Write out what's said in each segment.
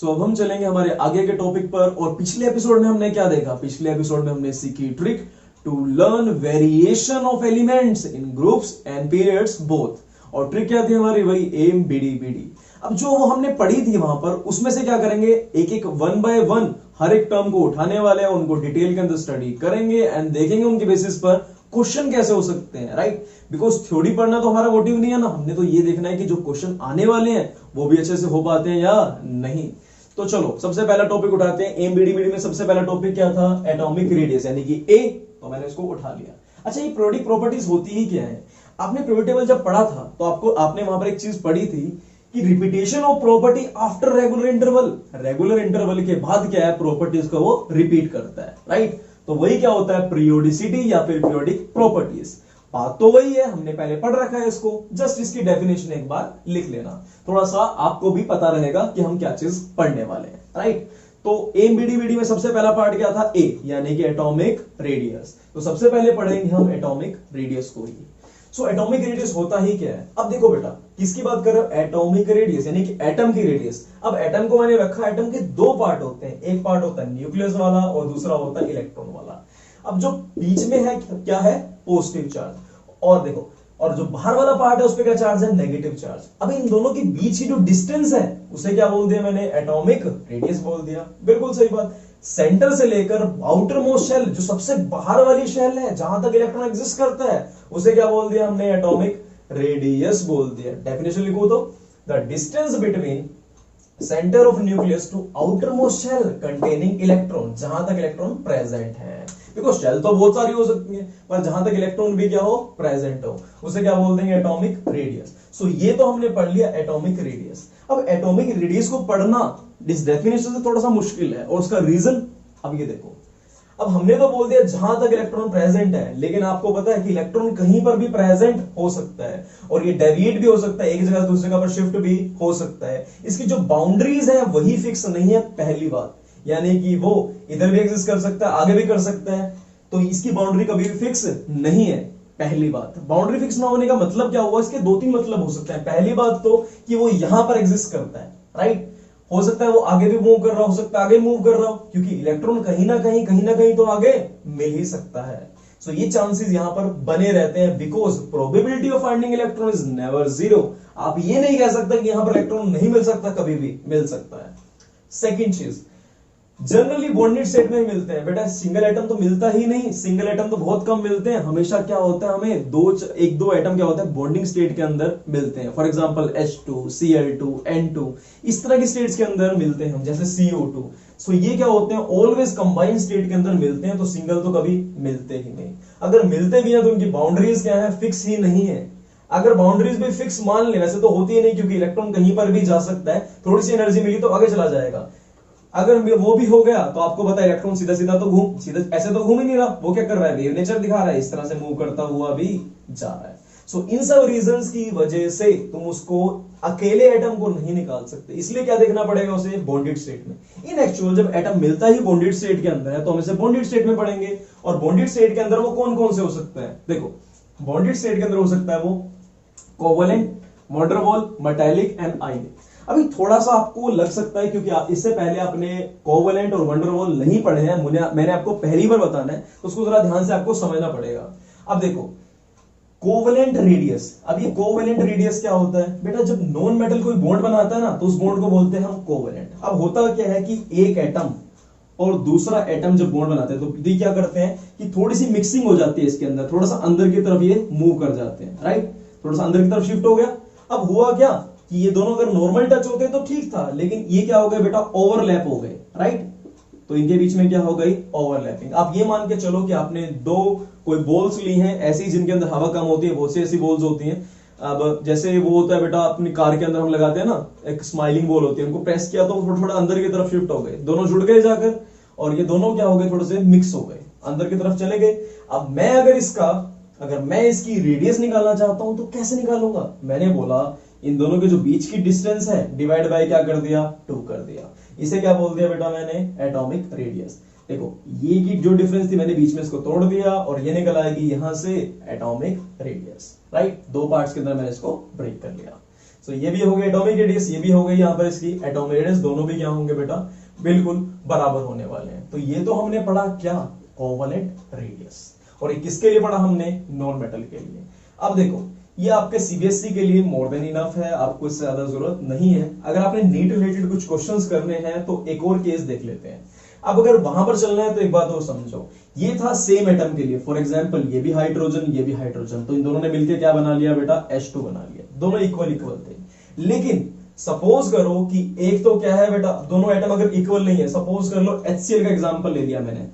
सो अब हम चलेंगे हमारे आगे के टॉपिक पर। और पिछले एपिसोड में हमने क्या देखा? पिछले एपिसोड में हमने सीखी trick to learn variation of elements in groups and periods both. और ट्रिक क्या थी हमारी? वही एम बीडी बीडी। अब जो वो हमने पढ़ी थी वहां पर, उसमें से क्या करेंगे, एक एक वन बाय वन हर एक टर्म को उठाने वाले हैं, उनको डिटेल के अंदर स्टडी करेंगे एंड देखेंगे उनके बेसिस पर क्वेश्चन कैसे हो सकते हैं, राइट। बिकॉज थ्योरी पढ़ना तो हमारा मोटिव नहीं है ना, हमने तो ये देखना है कि जो क्वेश्चन आने वाले हैं वो भी अच्छे से हो पाते हैं या नहीं। तो चलो सबसे पहला टॉपिक उठाते हैं। एमबीडीबीडी में सबसे पहला टॉपिक क्या था? एटॉमिक रेडियस, यानी कि ए। तो मैंने इसको उठा लिया। अच्छा, ये पीरियोडिक प्रॉपर्टीज होती ही क्या है? आपने पीरियोडिक टेबल जब पढ़ा था तो आपने वहां पर एक चीज पढ़ी थी कि repetition of property after regular interval. Regular interval के बाद क्या है? प्रॉपर्टीज को वो रिपीट करता है, राइट। तो वही क्या होता है? पीरियोडिसिटी या फिर पीरियोडिक प्रॉपर्टीज। बात तो वही है, हमने पहले पढ़ रखा है इसको, जस्ट इसकी डेफिनेशन एक बार लिख लेना, थोड़ा सा आपको भी पता रहेगा कि हम क्या चीज पढ़ने वाले हैं, राइट। तो एमबीडीबीडी में सबसे पहला पार्ट क्या था? ए, यानी कि एटॉमिक रेडियस। तो सबसे पहले पढ़ेंगे हम एटॉमिक रेडियस को ही। सो एटॉमिक रेडियस होता ही क्या है? अब देखो बेटा, किसकी बात कर रहे हो? एटॉमिक रेडियस, यानी कि एटम की रेडियस। अब एटम को मैंने रखा, एटम के दो पार्ट होते हैं, एक पार्ट होता है न्यूक्लियस वाला और दूसरा होता है इलेक्ट्रॉन वाला। अब जो बीच में है क्या है? Positive charge. और देखो, और जो बाहर वाला पार्ट है उस पर क्या चार्ज है? Negative charge. अब इन दोनों के बीच की जो डिस्टेंस है उसे क्या बोल दिया मैंने? एटॉमिक रेडियस बोल दिया। बिल्कुल सही बात। सेंटर से लेकर आउटर मोस्ट शेल, जो सबसे बाहर वाली शेल है जहां तक इलेक्ट्रॉन एग्जिस्ट करता है, उसे क्या बोल दिया हमने? एटॉमिक रेडियस बोल दिया। डेफिनेशन लिखो तो, the distance between centre of nucleus to outermost shell containing electron, जहां तक इलेक्ट्रॉन प्रेजेंट है। देखो शेल तो बहुत सारी हो सकती है, पर जहां तक इलेक्ट्रॉन भी क्या हो? प्रेजेंट हो, उसे क्या बोल देंगे? Atomic radius. सो ये तो हमने पढ़ लिया एटॉमिक रेडियस। अब एटॉमिक रेडियस को पढ़ना इस डेफिनेशन से थोड़ा सा मुश्किल है, और उसका रीजन अब ये देखो। अब हमने तो बोल दिया जहां तक इलेक्ट्रॉन प्रेजेंट है, लेकिन आपको पता है कि इलेक्ट्रॉन कहीं पर भी प्रेजेंट हो सकता है, और ये डेविएट भी हो सकता है, एक जगह से दूसरी जगह पर शिफ्ट भी हो सकता है। इसकी जो बाउंड्रीज है वही फिक्स नहीं है, पहली बात। यानी कि वो इधर भी एग्जिस्ट कर सकता है, आगे भी कर सकता है, तो इसकी बाउंड्री कभी भी फिक्स नहीं है, पहली बात। बाउंड्री फिक्स ना होने का मतलब क्या हुआ? इसके दो तीन मतलब हो सकते हैं। पहली बात तो कि वो यहां पर एग्जिस्ट करता है, राइट। हो सकता है वो आगे भी मूव कर रहा हो सकता है आगे मूव कर रहा हो, क्योंकि इलेक्ट्रॉन कहीं ना कहीं तो आगे मिल ही सकता है। सो ये चांसेस यहां पर बने रहते हैं, because probability of finding electron is never zero. आप ये नहीं कह सकते कि यहां पर इलेक्ट्रॉन नहीं मिल सकता, कभी भी मिल सकता है। सेकेंड चीज, जनरली बॉन्डेड स्टेट में मिलते हैं बेटा, सिंगल एटम तो मिलता ही नहीं, सिंगल एटम तो बहुत कम मिलते हैं। हमेशा क्या होता है, हमें एक दो एटम क्या होता है? बॉन्डिंग स्टेट के अंदर मिलते हैं। For example H2, Cl2, N2, इस तरह की स्टेट्स के अंदर मिलते हैं हम, जैसे CO2। सो ये क्या होते हैं? ऑलवेज कंबाइंड स्टेट के अंदर मिलते हैं, तो सिंगल तो कभी मिलते ही नहीं। अगर मिलते भी हैं तो उनकी बाउंड्रीज क्या है? फिक्स ही नहीं है। अगर बाउंड्रीज भी फिक्स मान ले, वैसे तो होती ही नहीं, क्योंकि इलेक्ट्रॉन कहीं पर भी जा सकता है, थोड़ी सी एनर्जी मिली तो आगे चला जाएगा। अगर वो भी हो गया तो आपको पता है इलेक्ट्रॉन सीधा ऐसे तो घूम ही नहीं रहा, वो क्या कर रहा है? वेव नेचर दिखा रहा है, इस तरह से मूव करता हुआ भी जा रहा है। सो इन सब रीजंस की वजह से तुम उसको अकेले एटम को नहीं निकाल सकते, इसलिए क्या देखना पड़ेगा उसे? बॉन्डेड स्टेट में। इन एक्चुअल जब एटम मिलता ही बॉन्डेड स्टेट के अंदर है, तो हम इसे बॉन्डेड स्टेट में पढ़ेंगे। और बॉन्डेड स्टेट के अंदर वो कौन कौन से हो सकते हैं? देखो, बॉन्डेड स्टेट के अंदर हो सकता है वो कोवलेंट, वैन डर वाल, मेटालिक एंड आयनिक। अभी थोड़ा सा आपको लग सकता है, क्योंकि इससे पहले आपने कोवलेंट और वैन डर वाल नहीं पढ़े हैं, मैंने आपको पहली बार बताना है, तो उसको जरा ध्यान से आपको समझना पड़ेगा। अब देखो, कोवलेंट रेडियस। अब ये कोवलेंट रेडियस क्या होता है बेटा? जब नॉन मेटल कोई बॉन्ड बनाता है ना, तो उस बॉन्ड को बोलते हैं हम कोवलेंट। अब होता क्या है कि एक एटम और दूसरा एटम जब बॉन्ड बनाते हैं, तो ये क्या करते हैं कि थोड़ी सी मिक्सिंग हो जाती है इसके अंदर, थोड़ा सा अंदर की तरफ ये मूव कर जाते हैं, राइट। थोड़ा सा अंदर की तरफ शिफ्ट हो गया। अब हुआ क्या कि ये दोनों अगर नॉर्मल टच होते तो ठीक था, लेकिन ये क्या हो गया बेटा? ओवरलैप हो गए, राइट। तो इनके बीच में क्या हो गई? ओवरलैपिंग। आप ये मान के चलो कि आपने दो कोई बॉल्स ली हैं ऐसी, जिनके अंदर हवा कम होती है, बहुत सी ऐसी बॉल्स होती हैं। अब जैसे वो होता है बेटा, अपनी कार के अंदर हम लगाते हैं ना, एक स्माइलिंग बॉल होती है, उनको प्रेस किया तो थोड़ा अंदर की तरफ शिफ्ट हो गए, दोनों जुड़ गए जाकर, और ये दोनों क्या हो गए? थोड़े से मिक्स हो गए, अंदर की तरफ चले गए। अब मैं इसकी रेडियस निकालना चाहता हूं तो कैसे निकालूंगा? मैंने बोला इन दोनों के जो बीच की डिस्टेंस है डिवाइड बाय क्या कर दिया? 2 कर दिया। इसे क्या बोल दिया बेटा मैंने? Atomic radius. देखो, ये की जो डिफरेंस थी मैंने बीच में इसको तोड़ दिया, और ये निकल आएगी यहां से एटॉमिक रेडियस, राइट। 2 पार्ट्स के अंदर मैंने इसको ब्रेक कर लिया। सो ये भी हो गई एटॉमिक रेडियस, ये भी हो गई यहाँ पर इसकी एटॉमिक रेडियस, दोनों भी क्या होंगे बेटा, बिल्कुल बराबर होने वाले हैं। तो ये तो हमने पढ़ा क्या, कोवलेंट रेडियस। और ये किसके लिए पढ़ा हमने, नॉन मेटल के लिए। अब देखो ये आपके सीबीएसई के लिए मोर देन इनफ है, आपको इससे ज्यादा जरूरत नहीं है। अगर आपने नीट रिलेटेड कुछ क्वेश्चंस करने हैं तो एक और केस देख लेते हैं। अब अगर वहां पर चलना है तो एक बात और समझो, ये था सेम एटम के लिए, फॉर एग्जांपल ये भी हाइड्रोजन ये भी हाइड्रोजन, तो इन दोनों ने मिलकर क्या बना लिया बेटा, H2 बना लिया, दोनों इक्वल इक्वल थे। लेकिन सपोज करो कि एक तो क्या है बेटा, दोनों एटम अगर इक्वल नहीं है, सपोज कर लो HCl का एग्जांपल ले लिया मैंने,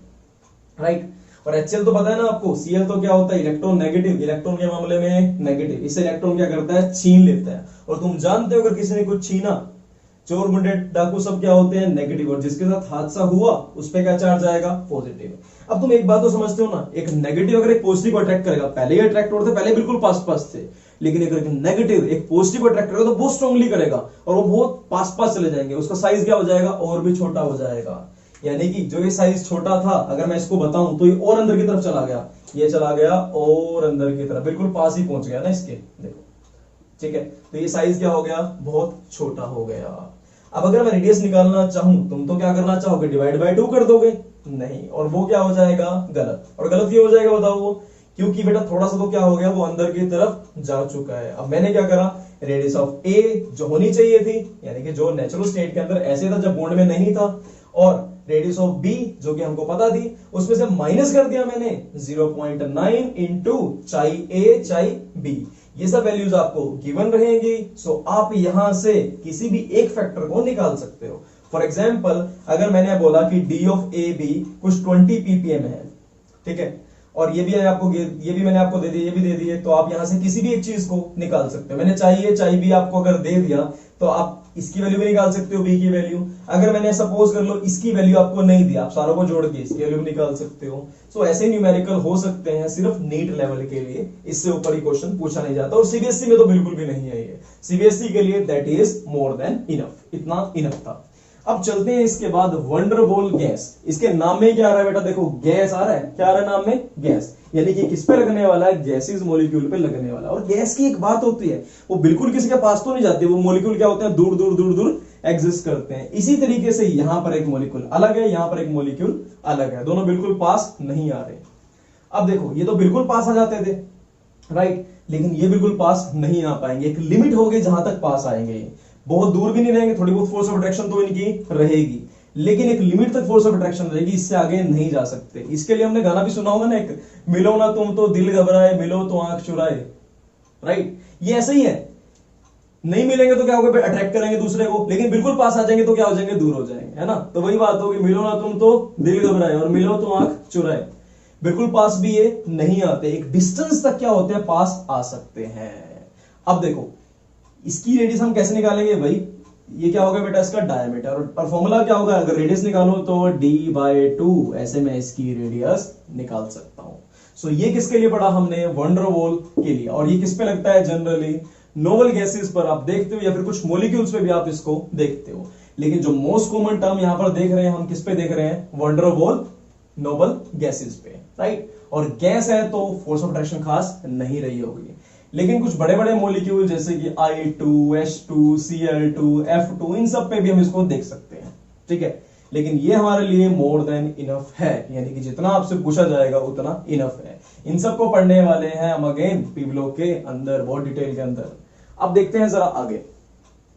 राइट। और HCl तो पता है ना आपको, Cl तो क्या होता है, इलेक्ट्रॉन नेगेटिव, इलेक्ट्रॉन के मामले में नेगेटिव, इससे इलेक्ट्रॉन क्या करता है, छीन लेता है। और तुम जानते हो अगर किसी ने कुछ छीना, चोर गुंडे डाकू सब क्या होते हैं, नेगेटिव, और जिसके साथ हादसा हुआ उस पे क्या चार्ज आएगा, पॉजिटिव। अब तुम एक बात तो समझते हो ना, एक नेगेटिव अगर एक पॉजिटिव को अट्रैक्ट करेगा, पहले ही अट्रैक्ट होते पहले बिल्कुल पास पास थे, लेकिन अगर नेगेटिव एक पॉजिटिव को अट्रैक्ट करेगा तो बहुत स्ट्रांगली करेगा और वो बहुत पास पास चले जाएंगे, उसका साइज क्या हो जाएगा, और भी छोटा हो जाएगा। यानी कि जो ये साइज छोटा था, अगर मैं इसको बताऊं तो ये और अंदर की तरफ चला गया, ये चला गया और अंदर की तरफ, बिल्कुल पास ही पहुंच गया ना इसके, देखो, ठीक है। तो ये साइज क्या हो गया, बहुत छोटा हो गया। अब अगर मैं रेडियस निकालना चाहूं, तुम तो क्या करना चाहोगे, डिवाइड बाय 2 कर दोगे, नहीं, और वो क्या हो जाएगा, गलत। और गलत क्यों हो जाएगा बताओ वो, क्योंकि बेटा थोड़ा सा तो क्या हो गया, वो अंदर की तरफ जा चुका है। अब मैंने क्या करा, रेडियस ऑफ ए जो होनी चाहिए थी, यानी कि जो नेचुरल स्टेट के अंदर ऐसे था जब बॉन्ड में नहीं था, और रेडियस ऑफ बी जो कि हमको पता थी, उसमें से माइनस कर दिया मैंने 0.9 इंटू चाई ए चाई बी। ये सब वैल्यूज आपको गिवन रहेंगी, सो आप यहां से किसी भी एक फैक्टर को निकाल सकते हो। फॉर एग्जाम्पल अगर मैंने बोला कि डी ऑफ ए बी कुछ 20 ppm है, ठीक है, और ये भी मैंने आपको दे दिया, ये भी दे दिए, तो आप यहां से किसी भी एक चीज को निकाल सकते हो। मैंने चाहिए बी आपको अगर दे दिया तो आप इसकी वैल्यू भी निकाल सकते हो, बी की वैल्यू। अगर मैंने सपोज कर लो इसकी वैल्यू आपको नहीं दी, आप सारों को जोड़ के इसकी वैल्यू भी निकाल सकते हो। सो ऐसे न्यूमेरिकल हो सकते हैं सिर्फ नीट लेवल के लिए, इससे ऊपर ही क्वेश्चन पूछा नहीं जाता, और सीबीएसई में तो बिल्कुल भी नहीं है ये। सीबीएसई के लिए that is more than enough, इतना इनफ था। अब चलते हैं इसके बाद वंडरबॉल गैस। इसके नाम में क्या आ रहा है बेटा, देखो गैस आ रहा है, क्या आ रहा है नाम में, गैस, यानी कि किस पे लगने वाला है, गैसेस मॉलिक्यूल पे लगने वाला है। और गैस की एक बात होती है, वो बिल्कुल किसी के पास तो नहीं जाती, वो मॉलिक्यूल क्या होते हैं, दूर दूर दूर दूर एग्जिस्ट करते हैं। इसी तरीके से यहां पर एक मॉलिक्यूल अलग है, यहां पर एक मॉलिक्यूल अलग है, दोनों बिल्कुल पास नहीं आ रहे। अब देखो ये तो बिल्कुल पास आ जाते थे, राइट, लेकिन ये बिल्कुल पास नहीं आ पाएंगे, एक लिमिट होगी जहां तक पास आएंगे, बहुत दूर भी नहीं रहेंगे, थोड़ी बहुत फोर्स ऑफ अट्रैक्शन तो इनकी रहेगी, लेकिन एक लिमिट तक फोर्स ऑफ अट्रैक्शन रहेगी, इससे आगे नहीं जा सकते। इसके लिए हमने गाना भी सुना होगा ना, एक, मिलो ना तुम तो दिल घबराए, मिलो तो आंख चुराए, राइट। ये ऐसे ही है, नहीं मिलेंगे तो क्या होगा, अट्रैक्ट करेंगे दूसरे को, लेकिन बिल्कुल पास आ जाएंगे तो क्या हो जाएंगे, दूर हो जाएंगे, है ना। तो वही बात होगी, मिलो ना तुम तो दिल घबराए और मिलो तो आंख चुराए, बिल्कुल पास भी ये नहीं आते, एक डिस्टेंस तक क्या होते हैं, पास आ सकते हैं। अब देखो इसकी रेडियस हम कैसे निकालेंगे भाई, ये क्या होगा बेटा, इसका डायमीटर, और फॉर्मूला क्या होगा, अगर रेडियस निकालो तो d/2, ऐसे मैं इसकी रेडियस निकाल सकता हूं। सो ये किसके लिए पढ़ा हमने, वंडरबॉल के लिए। और ये किस पे लगता है, जनरली नोबल गैसेस पर आप देखते हो, या फिर कुछ मॉलिक्यूल्स पे भी आप इसको देखते हो। लेकिन जो मोस्ट कॉमन टर्म यहां पर देख रहे हैं हम, किस पे देख रहे हैं, वंडरबॉल नोबल गैसेस पे, राइट। और गैस है तो फोर्स ऑफ अट्रैक्शन खास नहीं रही होगी, लेकिन कुछ बड़े बड़े मॉलिक्यूल जैसे कि I2, H2, Cl2, F2, इन सब पे भी हम इसको देख सकते हैं, ठीक है। लेकिन ये हमारे लिए मोर देन इनफ है, यानी कि जितना आपसे पूछा जाएगा उतना इनफ है। इन सबको पढ़ने वाले हैं हम अगेन पी ब्लॉक के अंदर, बहुत डिटेल के अंदर। अब देखते हैं जरा आगे।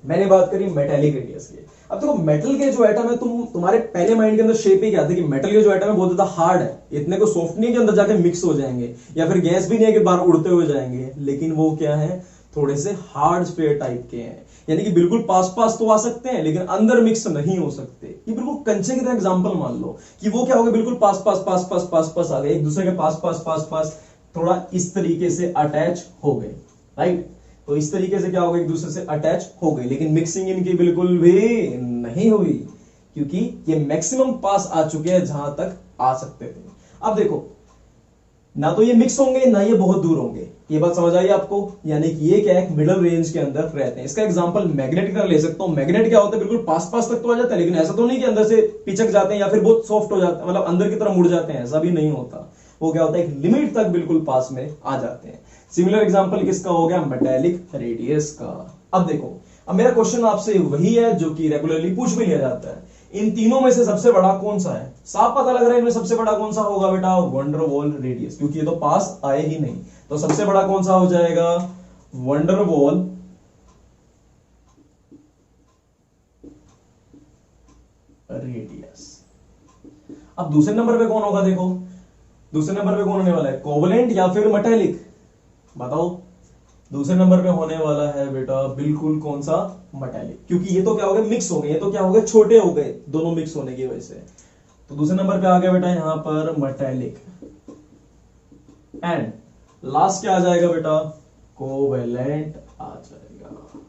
मैंने बात करी मेटेलिक रेडियस की। अब देखो मेटल के जो एटम है, तुम्हारे पहले माइंड के अंदर शेप ही क्या था कि मेटल के जो एटम है बहुत ज्यादा हार्ड है, इतने को सॉफ्ट नहीं है कि अंदर जाके मिक्स हो जाएंगे, या फिर गैस भी नहीं है कि बाहर उड़ते हुए जाएंगे, लेकिन वो क्या है, थोड़े से हार्ड स्फीयर टाइप के हैं, यानी कि बिल्कुल पास पास तो आ सकते हैं लेकिन अंदर मिक्स नहीं हो सकते। ये बिल्कुल कंचे की तरह एग्जांपल मान लो कि वो क्या हो गया, बिल्कुल पास पास पास पास पास पास आ गए, एक दूसरे के पास पास पास पास थोड़ा इस तरीके से अटैच हो गए, राइट। तो इस तरीके से क्या होगा, एक दूसरे से अटैच हो गई, लेकिन मिक्सिंग इनकी बिल्कुल भी नहीं हुई, क्योंकि ये मैक्सिमम पास आ चुके हैं जहां तक आ सकते थे। अब देखो ना तो ये मिक्स होंगे ना ये बहुत दूर होंगे, ये बात समझ आई आपको, यानी कि ये क्या है, मिडिल रेंज के अंदर रहते हैं। इसका एग्जांपल मैग्नेट की तरह ले सकता हूं। मैग्नेट क्या होता है, बिल्कुल पास पास तक तो आ जाता है, लेकिन ऐसा तो नहीं कि अंदर से पिचक जाते हैं या फिर बहुत सॉफ्ट हो जाते हैं, मतलब अंदर की तरफ मुड़ जाते हैं, ऐसा भी नहीं होता। वो क्या होता है, एक लिमिट तक बिल्कुल पास में आ जाते हैं। सिमिलर एग्जांपल किसका हो गया, मेटेलिक रेडियस का। अब देखो, अब मेरा क्वेश्चन आपसे वही है जो कि रेगुलरली पूछ भी लिया जाता है, इन तीनों में से सबसे बड़ा कौन सा है? साफ पता लग रहा है इनमें सबसे बड़ा कौन सा होगा बेटा? वंडरवॉल रेडियस, क्योंकि ये तो पास आए ही नहीं। तो सबसे बड़ा कौन सा हो जाएगा? Van der Waals radius. अब दूसरे नंबर पे कौन होगा? देखो दूसरे नंबर पे कौन होने वाला है? कोवलेंट या फिर मेटेलिक? बताओ। दूसरे नंबर पे होने वाला है बेटा बिल्कुल कौन सा? मेटेलिक, क्योंकि ये तो क्या हो गए? मिक्स हो गए। ये तो क्या हो गए? छोटे हो गए, दोनों मिक्स होने की वजह से। तो दूसरे नंबर पे आ गया बेटा यहां पर मेटेलिक। एंड लास्ट क्या आ जाएगा बेटा? कोवेलेंट आ जाएगा।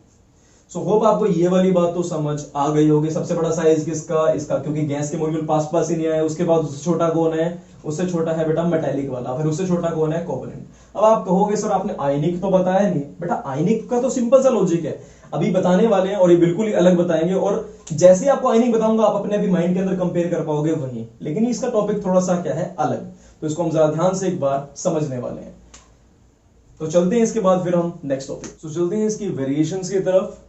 सो होप आपको ये वाली बात तो समझ आ गई होगी। सबसे बड़ा साइज किसका? इसका, क्योंकि गैस के मॉलिक्यूल पास पास ही नहीं आए। उसके बाद उससे छोटा कौन है? उससे छोटा है बेटा मेटेलिक वाला। फिर उससे छोटा कौन है? कोवेलेंट। अब आप कहोगे सर आपने आयनिक तो बताया नहीं। बेटा आयनिक का तो सिंपल सा लॉजिक है, अभी बताने वाले हैं और ये बिल्कुल ही अलग बताएंगे। और जैसे ही आपको आयनिक बताऊंगा आप अपने अभी माइंड के अंदर कंपेयर कर पाओगे वही, लेकिन इसका टॉपिक थोड़ा सा क्या है? अलग। तो इसको हम जरा ध्यान से एक बार समझने वाले हैं। तो चलते हैं इसके बाद फिर हम नेक्स्ट टॉपिक। तो चलते हैं इसकी वेरिएशंस की तरफ।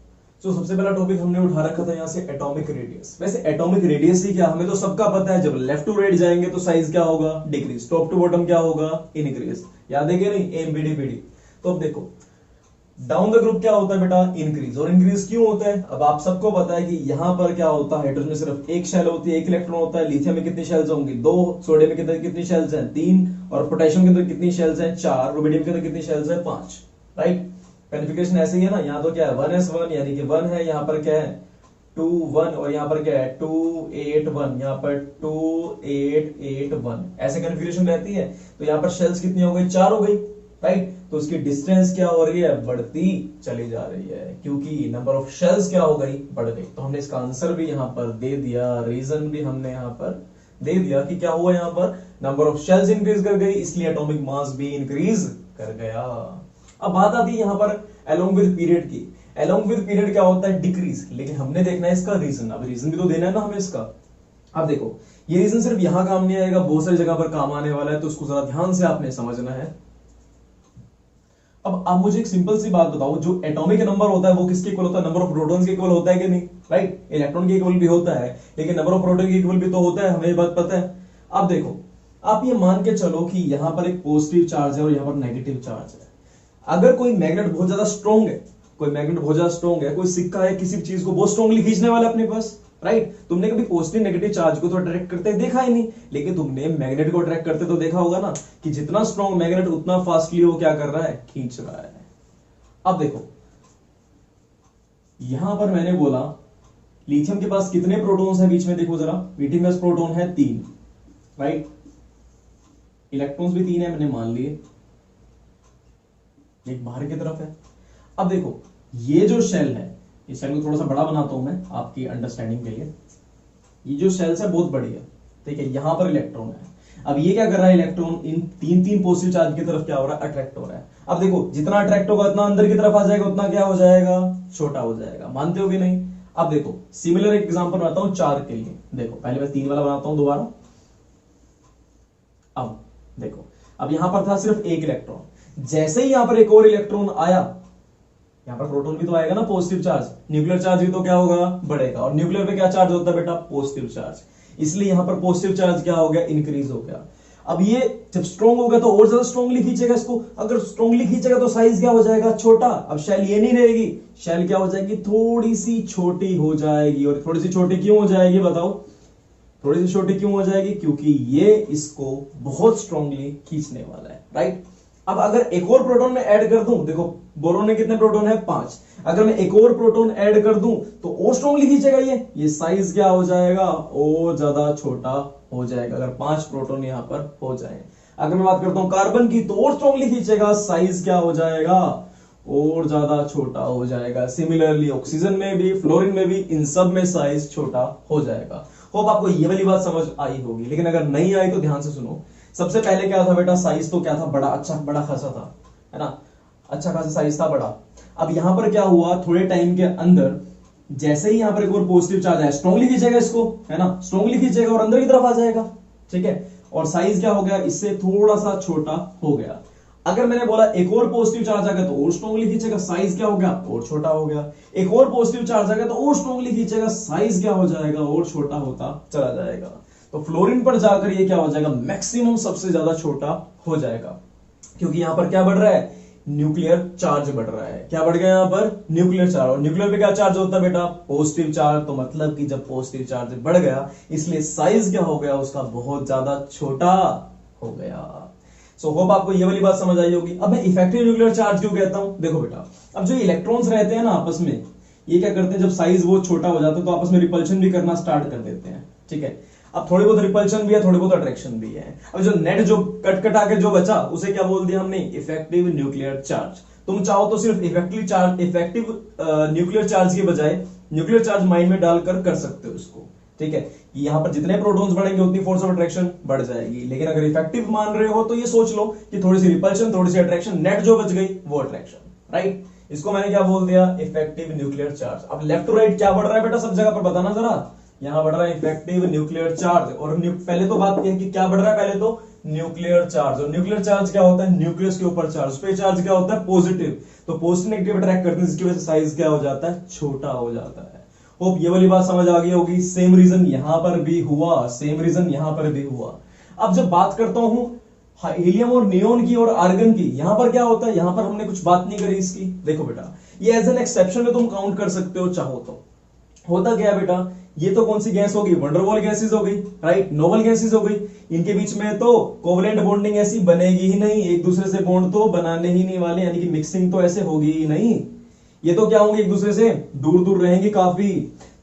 तो सबसे पहला टॉपिक हमने उठा रखा था यहां से एटॉमिक रेडियस। वैसे एटॉमिक रेडियस ही क्या, हमें तो सबका पता है, जब लेफ्ट टू राइट जाएंगे तो साइज क्या होगा? डिक्रीज। टॉप टू बॉटम क्या होगा? इंक्रीज। याद है कि नहीं? M B D B D. तो अब देखो डाउन द ग्रुप क्या होता है बेटा? इंक्रीज। और इंक्रीज क्यों होता है? अब आप सबको पता है कि यहां पर क्या होता है? हाइड्रोजन में सिर्फ एक शेल होती है, एक इलेक्ट्रॉन होता है। लिथियम में कितनी शेल्स होंगी? 2। सोडियम में कितनी शेल्स हैं? 3। और पोटेशियम के अंदर कितनी शेल्स हैं? 4। रुबिडियम के अंदर कितनी शेल्स हैं? 5। राइट। कॉन्फ़िगरेशन ऐसे ही है ना। यहाँ तो क्या है? 1s1 यानी कि 1 है। यहाँ पर क्या है? 2 1। और यहाँ पर क्या है? 2 8 1। यहाँ पर 2 8 8 1। ऐसे कॉन्फ़िगरेशन रहती है। तो यहाँ पर शेल्स कितनी हो गई? 4 हो गई। राइट। तो उसकी डिस्टेंस क्या हो रही है? बढ़ती चली जा रही है, क्योंकि नंबर ऑफ शेल्स क्या हो गई? बढ़ गई। तो हमने इसका आंसर भी यहाँ पर दे दिया, रीजन भी हमने यहाँ पर दे दिया कि क्या हुआ यहाँ पर? नंबर ऑफ शेल्स इंक्रीज कर गई, इसलिए एटॉमिक मास भी इंक्रीज कर गया। अब बात आती है यहाँ पर अलोंग विद पीरियड की। अलोंग विद पीरियड क्या होता है? डिक्रीज। लेकिन हमने देखना है इसका रीजन। अब रीजन भी तो देना है ना हमें इसका। अब देखो ये रीजन सिर्फ यहां काम नहीं आएगा, बहुत सारी जगह पर काम आने वाला है, तो उसको जरा ध्यान से आपने समझना है। अब आप मुझे एक सिंपल सी बात बताओ, जो एटॉमिक नंबर होता है वो किसके इक्वल होता है? नंबर ऑफ प्रोटॉन्स के इक्वल होता है कि नहीं? राइट। इलेक्ट्रॉन के इक्वल भी होता है, लेकिन नंबर ऑफ प्रोटॉन के इक्वल भी तो होता है, हमें ये बात पता है। अब देखो आप ये मान के चलो कि यहां पर एक पॉजिटिव चार्ज है और यहां पर नेगेटिव चार्ज है। अगर कोई मैग्नेट बहुत ज्यादा स्ट्रॉन्ग है, कोई मैग्नेट बहुत ज्यादा स्ट्रॉन्ग है, कोई सिक्का है, किसी चीज को बहुत स्ट्रॉन्गली खींचने वाला अपने पास, राइट। तुमने कभी पॉजिटिव नेगेटिव चार्ज को तो अट्रैक्ट करते देखा ही नहीं, लेकिन तुमने मैग्नेट को अट्रैक्ट करते तो देखा होगा ना, कि जितना स्ट्रॉन्ग मैग्नेट उतना फास्टली वो क्या कर रहा है? खींच रहा है। अब देखो यहां पर मैंने बोला लिथियम के पास कितने प्रोटॉन्स है बीच में? देखो जरा, लिथियम के पास प्रोटॉन है 3, राइट। इलेक्ट्रॉन्स भी 3 है, मैंने मान लिए, एक बाहर की तरफ है। अब देखो ये जो शेल है, इस शेल को थोड़ा सा बड़ा बनाता हूं मैं आपकी अंडरस्टैंडिंग के लिए। ये जो शेल्स है बहुत बड़ी है, ठीक है। यहां पर इलेक्ट्रॉन है। अब ये क्या कर रहा है? इलेक्ट्रॉन इन 3 पॉजिटिव चार्ज की तरफ क्या हो रहा है? अट्रैक्ट हो रहा है। अब देखो जितना अट्रैक्ट होगा उतना अंदर की तरफ आ जाएगा, उतना क्या हो जाएगा? छोटा हो जाएगा। मानते हो कि नहीं? अब देखो सिमिलर एक एग्जांपल बनाता हूं 4 के लिए। देखो पहले मैं 3 वाला बनाता हूं दोबारा। अब देखो, अब यहां पर था सिर्फ एक इलेक्ट्रॉन, जैसे ही यहां पर एक और इलेक्ट्रॉन आया, यहां पर प्रोटॉन भी तो आएगा ना, पॉजिटिव चार्ज, न्यूक्लियर चार्ज भी तो क्या होगा? बढ़ेगा। और न्यूक्लियर पे क्या चार्ज होता है बेटा? Positive charge. इसलिए यहां पर पॉजिटिव चार्ज क्या हो गया? इंक्रीज हो गया। अब ये जब स्ट्रॉन्ग हो गया तो और ज्यादा स्ट्रॉन्गली खींचेगा इसको। अगर स्ट्रॉन्गली खींचेगा तो साइज क्या हो जाएगा? छोटा। अब शेल ये नहीं रहेगी, शेल क्या हो जाएगी? थोड़ी सी छोटी हो जाएगी। और थोड़ी सी छोटी क्यों हो जाएगी बताओ? थोड़ी सी छोटी क्यों हो जाएगी? क्योंकि ये इसको बहुत स्ट्रॉन्गली खींचने वाला है, राइट। अब अगर एक और प्रोटॉन में ऐड कर दूं, देखो बोरोन में कितने प्रोटॉन है? 5। अगर मैं एक और प्रोटॉन ऐड कर दूं तो और स्ट्रॉन्गली खींचेगा ये साइज क्या हो जाएगा? और ज्यादा छोटा हो जाएगा, अगर 5 प्रोटॉन यहां पर हो जाए। अगर मैं बात करता हूं कार्बन की, तो और स्ट्रॉन्गली खींचेगा, साइज क्या हो जाएगा? और ज्यादा छोटा हो जाएगा। सिमिलरली ऑक्सीजन में भी, फ्लोरीन में भी, इन सब में साइज छोटा हो जाएगा। होप आपको ये वाली बात समझ आई होगी, लेकिन अगर नहीं आई तो ध्यान से सुनो। सबसे पहले क्या था बेटा? साइज तो क्या था? बड़ा, अच्छा बड़ा खासा था, है ना, अच्छा खासा साइज था, बड़ा। अब यहां पर क्या हुआ? थोड़े टाइम के अंदर जैसे ही यहां पर एक और पॉजिटिव चार्ज है, स्ट्रॉन्गली खींचेगा इसको, है ना, स्ट्रॉन्गली खींचेगा और अंदर की तरफ आ जाएगा, ठीक है। और साइज क्या हो गया? इससे थोड़ा सा छोटा हो गया। अगर मैंने बोला एक और पॉजिटिव चार्ज आ गया तो और स्ट्रांगली खींचेगा, साइज क्या हो गया और छोटा हो गया। एक और पॉजिटिव चार्ज आ गया तो और स्ट्रांगली खींचेगा, साइज क्या हो जाएगा और छोटा होता चला जाएगा। तो फ्लोरीन पर जाकर ये क्या हो जाएगा, मैक्सिमम सबसे ज्यादा छोटा हो जाएगा, क्योंकि यहां पर क्या बढ़ रहा है, न्यूक्लियर चार्ज बढ़ रहा है। क्या बढ़ गया यहां पर, न्यूक्लियर चार्ज। और न्यूक्लियर पे क्या चार्ज होता है बेटा, पॉजिटिव चार्ज। तो मतलब कि जब पॉजिटिव चार्ज बढ़ गया इसलिए साइज क्या हो गया उसका, बहुत ज्यादा छोटा हो गया। सो होप आपको ये वाली बात समझ आई होगी। अब मैं इफेक्टिव न्यूक्लियर चार्ज क्यों कहता हूं, देखो बेटा, अब जो इलेक्ट्रॉन्स रहते हैं ना आपस में, ये क्या करते हैं, जब साइज बहुत छोटा हो जाता है तो आपस में रिपल्शन भी करना स्टार्ट कर देते हैं, ठीक है। अब थोड़ी बहुत रिपल्शन भी है, थोड़ी बहुत अट्रैक्शन भी है। अब जो नेट जो कट कटा के जो बचा उसे क्या बोल दिया हमने, इफेक्टिव न्यूक्लियर चार्ज। तुम चाहो तो सिर्फ इफेक्टिव न्यूक्लियर चार्ज के बजाय न्यूक्लियर चार्ज माइंड में डालकर कर सकते हो इसको, ठीक है। यहां पर जितने प्रोटॉन्स बढ़ेंगे उतनी फोर्स ऑफ अट्रैक्शन बढ़ जाएगी। लेकिन अगर इफेक्टिव मान रहे हो तो ये सोच लो कि थोड़ी सी रिपल्शन, थोड़ी सी अट्रैक्शन, नेट जो बच गई वो अट्रैक्शन, राइट। इसको मैंने क्या बोल दिया, इफेक्टिव न्यूक्लियर चार्ज। अब लेफ्ट टू राइट क्या बढ़ रहा है बेटा सब जगह पर बताना जरा। यहां बढ़ रहा है इफेक्टिव न्यूक्लियर चार्ज। और पहले तो बात यह कि क्या बढ़ रहा है, पहले तो न्यूक्लियर चार्ज। और न्यूक्लियर चार्ज क्या होता है, न्यूक्लियस के ऊपर चार्ज, उस पे चार्ज क्या होता है, पॉजिटिव। तो पॉजिटिव नेगेटिव अट्रैक्ट करते हैं जिसकी वजह से साइज क्या हो जाता है, छोटा हो जाता है। होप ये वाली बात समझ आ गई होगी। सेम रीजन यहां पर भी हुआ, सेम रीजन यहां पर भी हुआ। अब जब बात करता हूं हीलियम और नियोन की और आर्गन की, यहां पर क्या होता है, यहां पर हमने कुछ बात नहीं करी इसकी। देखो बेटा, ये एज एन एक्सेप्शन में तुम काउंट कर सकते हो चाहो तो। होता क्या है बेटा, ये तो कौन सी गैस होगी, वंडरवॉल गैसेस हो गई, राइट, नोबल गैसेस हो गई। इनके बीच में तो कोवलेंट बॉन्डिंग ऐसी बनेगी ही नहीं, एक दूसरे से बॉन्ड तो बनाने ही नहीं वाले, यानी कि मिक्सिंग तो ऐसे होगी ही नहीं। ये तो क्या होंगे, एक दूसरे से दूर दूर रहेंगे काफी।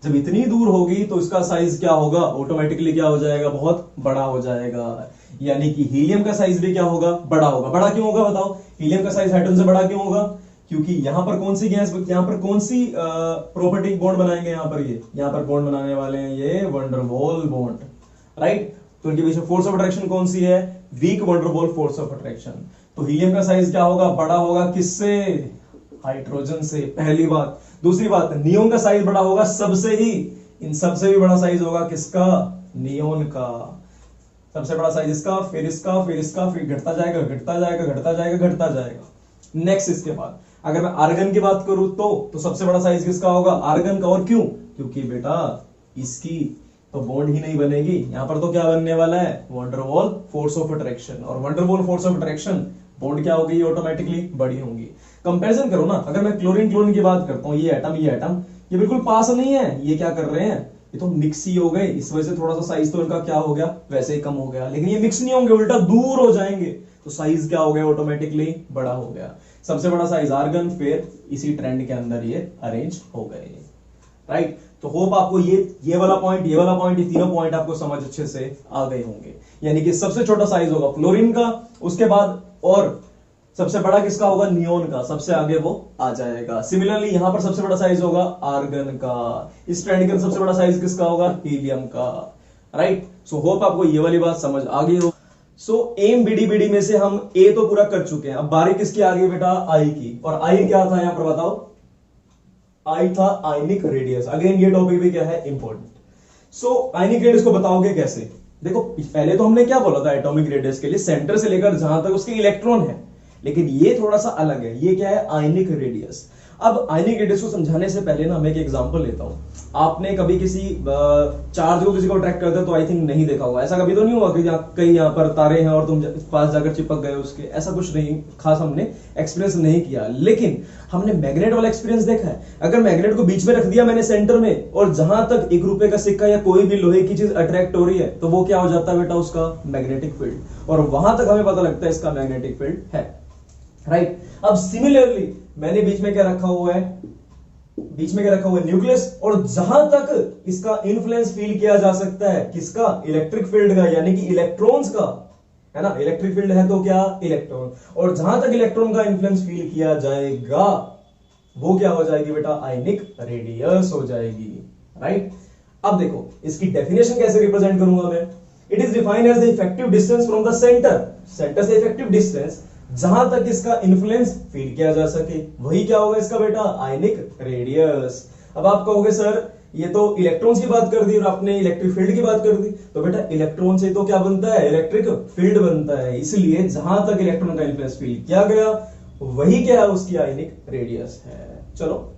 जब इतनी दूर होगी तो इसका साइज क्या होगा, ऑटोमेटिकली क्या हो जाएगा, बहुत बड़ा हो जाएगा। यानी कि हीलियम का साइज भी क्या होगा, बड़ा होगा। बड़ा क्यों होगा बताओ, हीलियम का साइज हाइड्रोजन से बड़ा क्यों होगा, क्योंकि यहां पर कौन सी गैस, यहां पर कौन सी प्रॉपर्टी बॉन्ड बनाएंगे, यहां पर यहां पर बॉन्ड बनाने वाले हैं ये वंडरवॉल बॉन्ड, राइट। तो इनके बीच में फोर्स ऑफ अट्रैक्शन कौन सी है, weak Van der Waals force of attraction. तो हीलियम का साइज क्या होगा, बड़ा होगा, किससे, हाइड्रोजन से, पहली बात। दूसरी बात, नियोन का साइज बड़ा होगा सबसे ही, इन सबसे भी बड़ा साइज होगा किसका, नियोन का। सबसे बड़ा साइज इसका, फिर इसका, फिर इसका, फिर घटता जाएगा, घटता जाएगा, घटता जाएगा, घटता जाएगा। नेक्स्ट इसके बाद अगर मैं आर्गन की बात करूं तो सबसे बड़ा साइज किसका होगा, आर्गन का। और क्यों, क्योंकि बेटा इसकी तो बॉन्ड ही नहीं बनेगी, यहां पर तो क्या बनने वाला है, वंडरवॉल फोर्स ऑफ अट्रैक्शन। और van der Waals force of attraction, bond क्या होगी, ऑटोमेटिकली बड़ी होंगी। कंपैरिजन करो ना, अगर मैं क्लोरीन की बात करता हूं, ये एटम ये बिल्कुल पास नहीं है, ये क्या कर रहे हैं, ये तो मिक्स ही हो गए, इस वजह से थोड़ा सा साइज तो इनका क्या हो गया, वैसे ही कम हो गया। लेकिन ये मिक्स नहीं होंगे, उल्टा दूर हो जाएंगे, तो साइज क्या हो गया, ऑटोमेटिकली बड़ा हो गया। सबसे बड़ा साइज आर्गन, फिर इसी ट्रेंड के अंदर ये अरेंज हो गए, राइट। तो होप आपको ये वाला पॉइंट, ये वाला पॉइंट, ये तीनों पॉइंट आपको समझ अच्छे से आ गए होंगे। यानी कि सबसे छोटा साइज होगा फ्लोरीन का, उसके बाद और सबसे बड़ा किसका होगा, नियोन का, सबसे आगे वो आ जाएगा। सिमिलरली यहां पर सबसे बड़ा साइज होगा आर्गन का, इस ट्रेंड का सबसे बड़ा साइज किसका होगा, हीलियम का, राइट। सो होप आपको ये वाली बात समझ आ गई हो। सो एम बीडी में से हम ए तो पूरा कर चुके हैं, अब बारी किसकी आ गई बेटा, आई की। और आई क्या था यहां पर बताओ, आई था आयनिक रेडियस। अगेन ये टॉपिक भी क्या है, इंपॉर्टेंट। सो आयनिक रेडियस को बताओगे कैसे, देखो पहले तो हमने क्या बोला था एटॉमिक रेडियस के लिए, सेंटर से लेकर जहां तक उसके इलेक्ट्रॉन है, लेकिन ये थोड़ा सा अलग है। ये क्या है, आयनिक रेडियस। अब आयनिक रेडियस को समझाने से पहले ना मैं एक एग्जांपल लेता हूं। आपने कभी किसी चार्ज को किसी को अट्रैक्ट करते तो आई थिंक नहीं देखा होगा, ऐसा कभी तो नहीं हुआ कि कहीं यहाँ पर तारे हैं और तुम पास जाकर चिपक गए उसके, ऐसा कुछ नहीं खास हमने एक्सपीरियंस नहीं किया। लेकिन हमने मैग्नेट वाला एक्सपीरियंस देखा है। अगर मैग्नेट को बीच में रख दिया मैंने सेंटर में, और जहां तक ₹1 का सिक्का या कोई भी लोहे की चीज अट्रैक्ट हो रही है तो वो क्या हो जाता है बेटा, उसका मैग्नेटिक फील्ड। और वहां तक हमें पता लगता है इसका मैग्नेटिक फील्ड है, राइट। अब सिमिलरली मैंने बीच में क्या रखा हुआ है, बीच में क्या रखा हुआ है, न्यूक्लियस। और जहां तक इसका इन्फ्लुएंस फील किया जा सकता है किसका, इलेक्ट्रिक फील्ड का, यानी कि इलेक्ट्रॉन्स का, है ना। इलेक्ट्रिक फील्ड है तो क्या, इलेक्ट्रॉन। और जहां तक इलेक्ट्रॉन का इन्फ्लुएंस फील किया जाएगा वो क्या हो जाएगी बेटा, आयनिक रेडियस हो जाएगी, राइट। अब देखो इसकी डेफिनेशन कैसे रिप्रेजेंट करूंगा मैं। It is defined as the effective distance from the centre, centre से इफेक्टिव डिस्टेंस जहां तक इसका इन्फ्लुएंस फील किया जा सके, वही क्या होगा इसका बेटा, आयनिक रेडियस। अब आप कहोगे सर ये तो इलेक्ट्रॉन्स की बात कर दी और आपने इलेक्ट्रिक फील्ड की बात कर दी। तो बेटा इलेक्ट्रॉन से तो क्या बनता है, इलेक्ट्रिक फील्ड बनता है। इसलिए जहां तक इलेक्ट्रॉन का इन्फ्लुएंस फील किया गया वही क्या है, उसकी आयनिक रेडियस है। चलो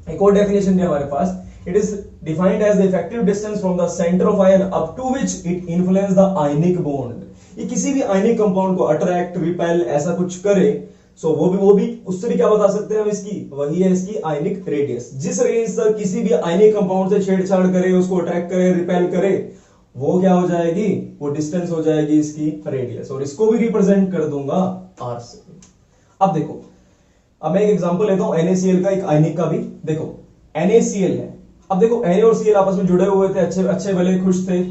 एक और डेफिनेशन है हमारे पास, it is defined as the effective distance from the centre of ion up to which it influence the ionic bond. ये किसी भी आयनिक कंपाउंड को अट्रैक्ट, रिपेल ऐसा कुछ करे, सो वो भी उससे भी क्या बता सकते हैं हम इसकी, वही है इसकी आयनिक रेडियस। जिस रेंज तक किसी भी आयनिक कंपाउंड से छेड़छाड़ करे, उसको अट्रैक्ट करे, रिपेल करे, वो क्या हो जाएगी, वो डिस्टेंस हो जाएगी इसकी रेडियस। और इसको भी रिप्रेजेंट कर दूंगा आर से। अब देखो, अब मैं एक एग्जांपल लेता हूं NaCl का, एक आयनिक का भी। देखो NaCl है, अब देखो Na और Cl आपस में जुड़े हुए थे, अच्छे अच्छे भले खुश थे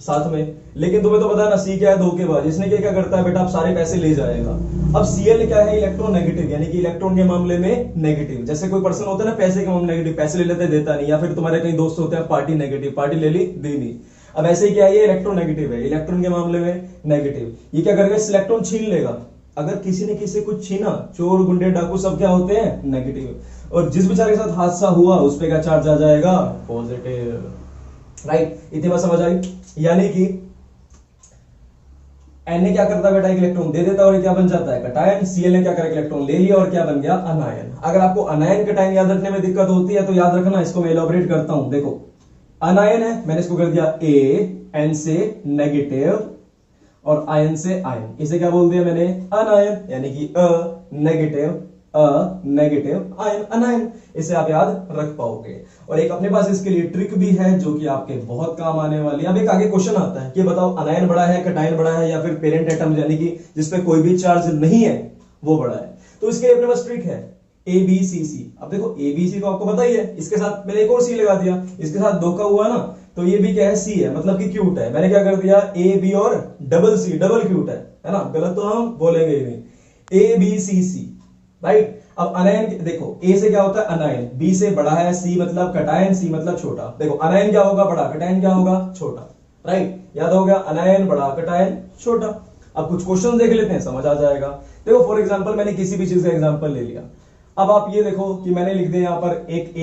साथ में, लेकिन तुम्हें तो पता है ना C क्या है, धोखेबाज। इसने क्या करता है बेटा, आप सारे पैसे ले जाएगा। अब Cl क्या है, इलेक्ट्रोनेगेटिव, यानी कि इलेक्ट्रॉन के मामले में नेगेटिव। जैसे कोई पर्सन होता है ना पैसे के मामले नेगेटिव, पैसे ले लेते देता नहीं, या फिर तुम्हारे कई दोस्त होते हैं पार्टी नेगेटिव, पार्टी ले ली दी नहीं। अब ऐसे ही क्या है, ये इलेक्ट्रोनेगेटिव है, इलेक्ट्रॉन के मामले में नेगेटिव। ये क्या करेगा, इलेक्ट्रॉन छीन लेगा। अगर किसी ने किसी कुछ छीना, चोर गुंडे डाकू सब क्या होते हैं, नेगेटिव। और जिस बेचारे के साथ हादसा हुआ उस पे क्या चार्ज आ जाएगा, पॉजिटिव। राइट, इतनी बात समझ आई। यानी कि Na क्या करता है बेटा, एक इलेक्ट्रॉन दे देता है और क्या बन जाता है, कटायन। Cl ने क्या करा, इलेक्ट्रॉन ले लिया और क्या बन गया, अनायन। अगर आपको अनायन कटायन याद रखने में दिक्कत होती है तो याद रखना, इसको मैं एलॉबरेट करता हूं। देखो अनायन है, मैंने इसको कर दिया A, N से नेगेटिव और आयन से आयन। इसे क्या बोल दिया मैंने, अनायन, यानी कि नेगेटिव आयन, अनायन। इसे आप याद रख पाओगे। और एक अपने पास इसके लिए ट्रिक भी है जो कि आपके बहुत काम आने वाली है। अब एक आगे क्वेश्चन आता है कि बताओ अनायन बड़ा है, कटायन बड़ा है, या फिर पेरेंट एटम यानी कि जिसपे कोई भी चार्ज नहीं है वो बड़ा है। तो इसके लिए अपने पास ट्रिक है ABCC। अब देखो ABC तो आपको पता ही है, इसके साथ मैंने एक और C लगा दिया, इसके साथ धोखा हुआ ना, तो ये भी क्या है, C है, मतलब कि क्यूट है। मैंने क्या कर दिया, AB और डबल C, डबल क्यूट है ना, गलत तो हम बोलेंगे ही नहीं। ABCC, right. अब अनायन देखो, A से क्या होता है अनायन, B से बड़ा है, C मतलब कटायन, C मतलब छोटा। देखो अनायन क्या होगा, बड़ा, कटायन क्या होगा, छोटा। राइट, याद हो गया, अनायन बड़ा, कटायन छोटा। अब कुछ क्वेश्चन देख लेते हैं, समझ आ जाएगा। देखो फॉर एग्जांपल मैंने किसी भी चीज का एग्जांपल ले लिया। अब आप ये देखो कि मैंने लिख दिया यहां पर एक A+,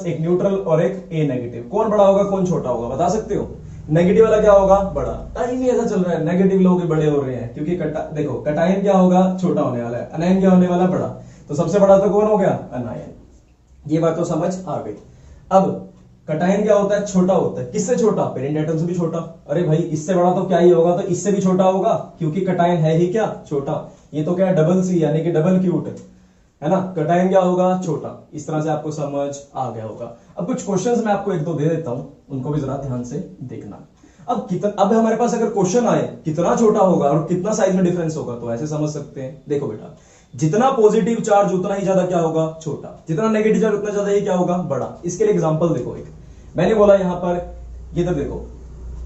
एक न्यूट्रल और एक A नेगेटिव। कौन बड़ा होगा, कौन छोटा होगा, बता सकते हो? नेगेटिव वाला क्या होगा, बड़ा। टाइम ही ऐसा चल रहा है, नेगेटिव लोग बड़े हो रहे हैं, क्योंकि देखो कटायन क्या होगा, छोटा होने वाला है, अनायन क्या होने वाला, बड़ा। तो सबसे बड़ा तो कौन हो गया, अनायन। ये बात तो समझ आ गई। अब कटायन क्या होता है, छोटा होता है। किससे छोटा, पेरेंट एटम से भी छोटा। अरे भाई इससे बड़ा तो क्या ही होगा, तो इससे भी छोटा होगा, क्योंकि कटायन है ही क्या, छोटा। ये तो क्या है, डबल C यानी कि डबल क्यूट है ना। कटायन क्या होगा, छोटा। इस तरह से आपको समझ आ गया होगा। अब कुछ क्वेश्चंस मैं आपको एक दो दे देता हूं, उनको भी जरा ध्यान से देखना। अब हमारे पास अगर क्वेश्चन आए कितना छोटा होगा और कितना साइज में डिफरेंस होगा, तो ऐसे समझ सकते हैं। देखो बेटा, जितना पॉजिटिव चार्ज उतना ही ज्यादा क्या होगा, छोटा। जितना नेगेटिव चार्ज उतना ज्यादा ही क्या होगा, बड़ा। इसके लिए एग्जांपल देखो, एक मैंने बोला यहां पर, ये तो देखो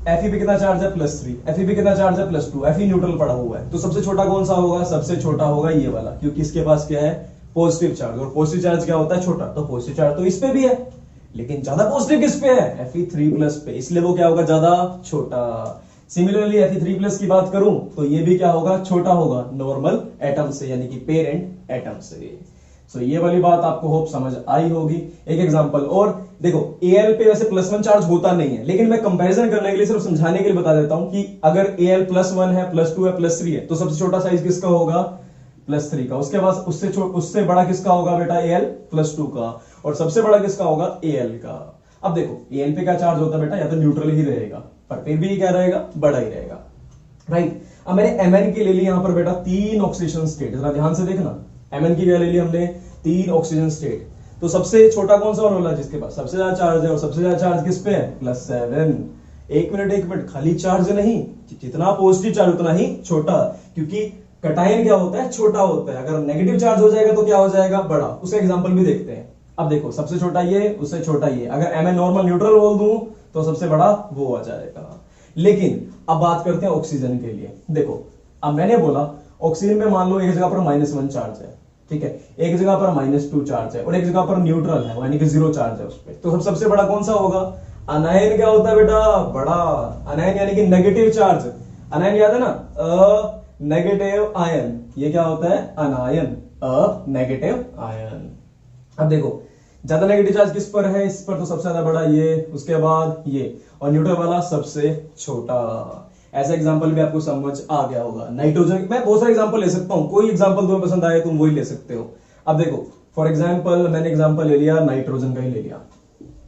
Fe पे कितना चार्ज है, +3। Fe पे कितना चार्ज है, +2। Fe न्यूट्रल पड़ा हुआ है, तो सबसे छोटा कौन सा होगा, सबसे छोटा होगा ये वाला, क्योंकि इसके पास क्या है, पॉजिटिव चार्ज। और पॉजिटिव चार्ज क्या होता है, छोटा। तो पॉजिटिव चार्ज तो इस पे भी है, लेकिन ज्यादा पॉजिटिव किस पे है, Fe3+ पे, इसलिए वो क्या होगा, ज्यादा छोटा। सिमिलरली Fe3+ की बात करूं तो ये भी क्या होगा, छोटा होगा नॉर्मल एटम से, यानी कि पेरेंट एटम से। सो ये वाली बात आपको होप समझ आई होगी। एक एग्जांपल और देखो, Al पे वैसे +1 चार्ज होता नहीं है, लेकिन मैं कंपैरिजन करने के लिए, सिर्फ समझाने के लिए बता देता हूं कि अगर Al +1 है, +2 है, +3 है, तो सबसे छोटा साइज किसका होगा, +3 का। उसके बाद उससे बड़ा किसका होगा बेटा, Al +2 का। और सबसे बड़ा किसका होगा, Al का। अब देखो Al पे क्या चार्ज होता है बेटा, या तो न्यूट्रल ही रहेगा, पर फिर भी क्या रहेगा, बड़ा ही रहेगा। राइट। अब मैंने Mn की ले ली यहां पर बेटा 3 ऑक्सीजन स्टेट, जरा ध्यान से देखना। Mn की क्या ले ली हमने, 3 ऑक्सीजन स्टेट। तो सबसे छोटा कौन सा होने वाला, जिसके पास सबसे ज्यादा चार्ज है, और सबसे ज्यादा चार्ज किस पे है, +7। एक मिनट, खाली चार्ज नहीं, जितना पॉजिटिव चार्ज उतना ही छोटा, क्योंकि कटायन क्या होता है, छोटा होता है। अगर नेगेटिव चार्ज हो जाएगा तो क्या हो जाएगा, बड़ा। उसका एग्जांपल भी देखते हैं। अब देखो सबसे छोटा ये, उससे छोटा ये। अगर Mn नॉर्मल न्यूट्रल बोल दूं तो सबसे बड़ा वो आ जाएगा। लेकिन अब बात करते हैं ऑक्सीजन के लिए। देखो अब मैंने बोला ऑक्सीजन में मान लो एक जगह पर -1 चार्ज है, ठीक है, एक जगह पर -2 चार्ज है, और एक जगह पर न्यूट्रल है, यानी कि 0 चार्ज है उस पर। तो सबसे बड़ा कौन सा होगा, अनायन क्या होता है बेटा, बड़ा। अनायन यानी कि नेगेटिव चार्ज। अनायन याद है ना, नेगेटिव आयन। ये क्या होता है, अनायन, नेगेटिव आयन। अब देखो ज्यादा नेगेटिव चार्ज किस पर है? इस पर तो सबसे ज्यादा बड़ा ये, उसके बाद ये, और न्यूट्रल वाला सबसे छोटा। ऐसा एग्जांपल भी आपको समझ आ गया होगा। नाइट्रोजन, मैं बहुत सारे एग्जांपल ले सकता हूं, कोई एग्जांपल तुम्हें पसंद आए तुम वही ले सकते हो। अब देखो फॉर एग्जांपल मैंने एग्जांपल ले लिया नाइट्रोजन का ही ले लिया।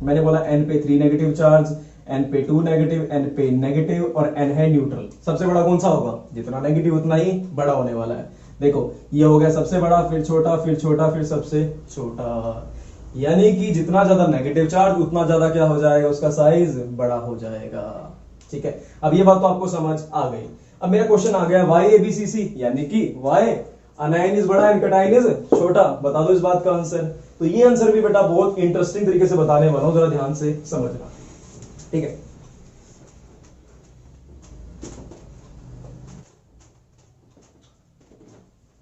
मैंने बोला N पे 3 नेगेटिव चार्ज, N पे 2 नेगेटिव, N पे नेगेटिव और N है न्यूट्रल। सबसे बड़ा कौन सा होगा? जितना नेगेटिव उतना ही बड़ा होने वाला है। देखो ये हो गया सबसे बड़ा, फिर छोटा, फिर छोटा, फिर सबसे छोटा। यानी कि जितना ज्यादा नेगेटिव चार्ज उतना ज्यादा क्या हो जाएगा? उसका साइज बड़ा हो जाएगा। ठीक है, अब ये बात तो आपको समझ आ गई। अब मेरा क्वेश्चन आ गया YABCC, यानी कि Y अनायन इज बड़ा एंड कैटायन इज छोटा। बता दो इस बात का आंसर। तो ये आंसर भी बेटा बहुत इंटरेस्टिंग तरीके से बताने वाला हूं, जरा ध्यान से समझना। ठीक है,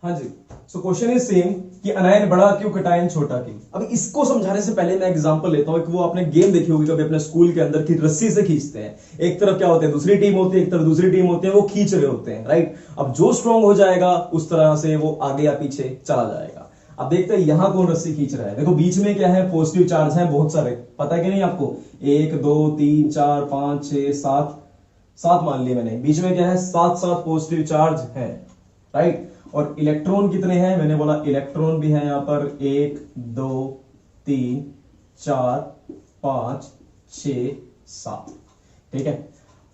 हाँ जी। सो क्वेश्चन इज सेम कि अनायन बड़ा क्यों कैटायन छोटा क्यों। अब इसको समझाने से पहले मैं एग्जांपल लेता हूं। वो आपने गेम देखी होगी कभी अपने स्कूल के अंदर की रस्सी से खींचते हैं। एक तरफ क्या होते हैं? दूसरी टीम होती है, एक तरफ दूसरी टीम होती है, वो खींच रहे होते हैं, राइट। अब जो स्ट्रांग हो जाएगा उस तरह से वो आगे या पीछे चला जाएगा। अब देखते हैं यहां कौन रस्सी खींच रहा है। देखो बीच में क्या है? पॉजिटिव चार्ज है बहुत सारे, पता है कि नहीं आपको? 1 2 3 4 5 6 7 7 मान लिए मैंने। बीच में क्या है? 7 पॉजिटिव चार्ज है, राइट। और इलेक्ट्रॉन कितने हैं? मैंने बोला इलेक्ट्रॉन भी है यहां पर 1 2 3 4 5 6 7। ठीक है,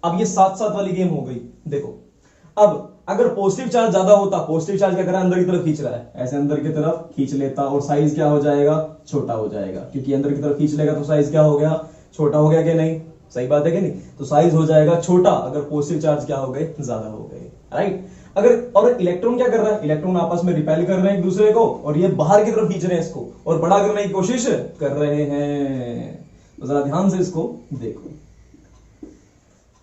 अब ये 7 वाली गेम हो गई। देखो अब अगर पॉजिटिव चार्ज ज्यादा होता, पॉजिटिव चार्ज क्या कर रहा है? अंदर की तरफ खींच रहा है, ऐसे अंदर की तरफ खींच लेता और साइज क्या हो जाएगा? छोटा हो जाएगा, क्योंकि अंदर की तरफ खींच लेगा तो साइज क्या हो गया? छोटा हो गया कि नहीं? सही बात है कि नहीं? तो साइज हो जाएगा छोटा अगर पॉजिटिव चार्ज क्या हो गए? ज्यादा हो गए, राइट। अगर और इलेक्ट्रॉन क्या कर रहा है? इलेक्ट्रॉन आपस में रिपेल कर रहे हैं एक दूसरे को, और ये बाहर की तरफ खींच रहे हैं इसको और बड़ा करने की कोशिश कर रहे हैं। तो जरा ध्यान से इसको देखो।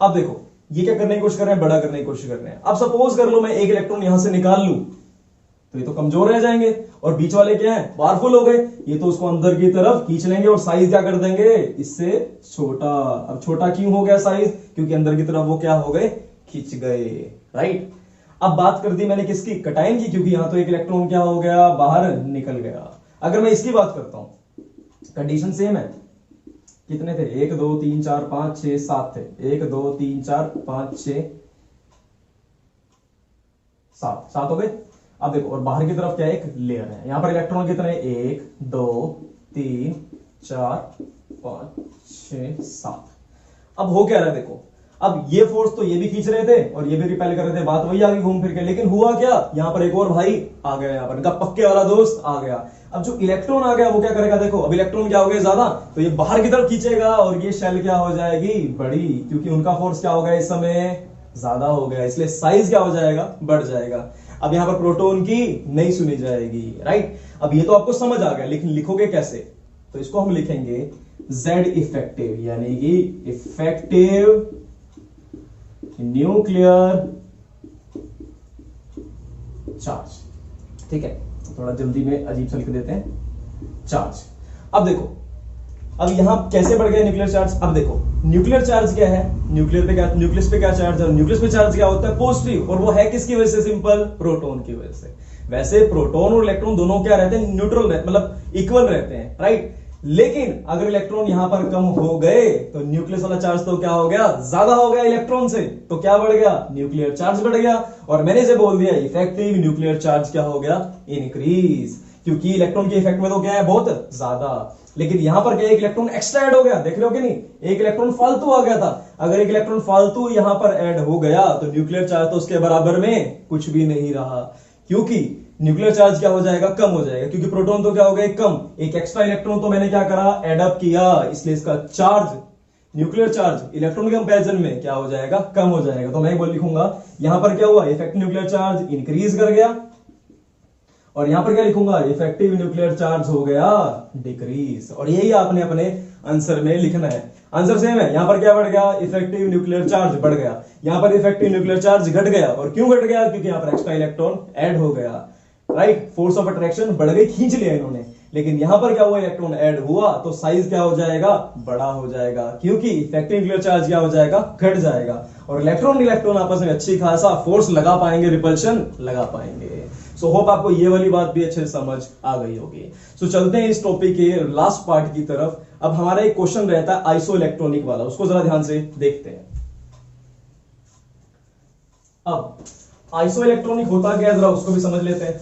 अब देखो ये क्या करने की कोशिश कर रहे हैं? बड़ा करने की कोशिश कर रहे हैं। अब सपोज कर लो मैं एक इलेक्ट्रॉन यहां से निकाल लूं तो ये तो कमजोर रह जाएंगे, और बीच वाले क्या है? पावरफुल हो गए। ये तो उसको अंदर की तरफ खींच लेंगे और साइज क्या कर देंगे? इससे छोटा। अब छोटा क्यों हो गया साइज? क्योंकि अंदर की तरफ वो क्या हो गए? खींच गए, राइट। अब बात कर दी मैंने किसकी? कैटायन की, क्योंकि यहां तो एक इलेक्ट्रॉन क्या हो गया? बाहर निकल गया। अगर मैं इसकी बात करता हूं, कंडीशन सेम है। कितने थे? 1 2 3 4 5 6 7 थे। 1 2 3 4 5 6 7 हो गए। अब देखो और बाहर की तरफ क्या है? एक लेयर है। यहां पर इलेक्ट्रॉन कितने? 1 2 3 4 5 6 7। अब हो क्या रहा है? देखो अब ये फोर्स तो ये भी खींच रहे थे और ये भी रिपेल कर रहे थे, बात वही आ गई घूम फिर के। लेकिन हुआ क्या? यहां पर एक और भाई आ गया, यहां पर इनका पक्के वाला दोस्त आ गया। अब जो इलेक्ट्रॉन आ गया वो क्या करेगा? देखो अब इलेक्ट्रॉन क्या हो गया? ज्यादा, तो ये बाहर की तरफ खींचेगा और ये शेल क्या हो जाएगी? बड़ी, क्योंकि उनका फोर्स क्या हो गया इस समय? ज्यादा हो गया, इसलिए साइज क्या हो जाएगा? बढ़ जाएगा। अब यहां पर प्रोटॉन की नहीं सुनी जाएगी, राइट। अब ये तो आपको समझ आ गया, लेकिन लिखोगे कैसे? तो इसको हम लिखेंगे Z इफेक्टिव, यानी कि इफेक्टिव न्यूक्लियर चार्ज। ठीक है, थोड़ा जल्दी में अजीब सा लिख देते हैं, चार्ज। अब देखो अब यहां कैसे बढ़ गया न्यूक्लियर चार्ज? अब देखो न्यूक्लियर चार्ज क्या है? न्यूक्लियर पे क्या, न्यूक्लियस पे क्या चार्ज है? न्यूक्लियस पे चार्ज क्या होता है? पॉजिटिव। और वो है किसकी वजह से? सिंपल, प्रोटॉन की वजह से। वैसे प्रोटॉन और इलेक्ट्रॉन दोनों क्या रहते हैं? न्यूट्रल रहते, मतलब इक्वल रहते हैं, राइट। लेकिन अगर इलेक्ट्रॉन यहां पर कम हो गए तो न्यूक्लियस वाला चार्ज तो क्या हो गया? ज्यादा हो गया इलेक्ट्रॉन से, तो क्या बढ़ गया? न्यूक्लियर चार्ज बढ़ गया। और मैंने इसे बोल दिया इफेक्टिव न्यूक्लियर चार्ज क्या हो गया? इंक्रीज, क्योंकि इलेक्ट्रॉन के इफेक्ट में तो क्या है? बहुत ज्यादा। लेकिन यहां पर क्या एक इलेक्ट्रॉन एक्स्ट्रा ऐड हो गया? देख रहे हो कि नहीं? एक इलेक्ट्रॉन फालतू आ गया था। अगर एक इलेक्ट्रॉन फालतू यहां पर ऐड हो गया तो न्यूक्लियर चार्ज तो उसके बराबर में कुछ भी नहीं रहा, क्योंकि न्यूक्लियर चार्ज क्या हो जाएगा? कम हो जाएगा, क्योंकि प्रोटॉन तो क्या हो गए? कम। एक एक्स्ट्रा इलेक्ट्रॉन तो मैंने क्या करा? एड अप किया, इसलिए इसका चार्ज, न्यूक्लियर चार्ज इलेक्ट्रॉन के कंपैरिजन में क्या हो जाएगा? कम हो जाएगा। तो मैं बोल लिखूंगा यहां पर क्या हुआ? इफेक्टिव न्यूक्लियर चार्ज इंक्रीज कर गया, और यहां पर क्या लिखूंगा? इफेक्टिव न्यूक्लियर चार्ज हो गया डिक्रीज। और यही आपने अपने आंसर में लिखना है। आंसर सेम है। यहां पर क्या बढ़ गया? इफेक्टिव न्यूक्लियर चार्ज बढ़ गया। यहां पर इफेक्टिव न्यूक्लियर चार्ज घट गया। और क्यों घट गया? क्योंकि यहां पर एक्स्ट्रा इलेक्ट्रॉन ऐड हो गया, राइट। फोर्स ऑफ अट्रैक्शन बढ़ गई, खींच लिया इन्होंने। लेकिन यहां पर क्या हुआ? इलेक्ट्रॉन ऐड हुआ तो साइज क्या हो जाएगा? बड़ा हो जाएगा, क्योंकि इफेक्टिव न्यूक्लियर चार्ज क्या हो जाएगा? घट जाएगा। और इलेक्ट्रॉन आपस में अच्छी खासा फोर्स लगा पाएंगे, रिपल्शन लगा पाएंगे। सो होप आपको ये वाली बात भी अच्छे से समझ आ गई होगी। सो चलते हैं इस टॉपिक के लास्ट पार्ट की तरफ। अब हमारा एक क्वेश्चन रहता है आइसो इलेक्ट्रॉनिक वाला, उसको जरा ध्यान से देखते हैं। अब आइसो इलेक्ट्रॉनिक होता क्या है, जरा उसको भी समझ लेते हैं।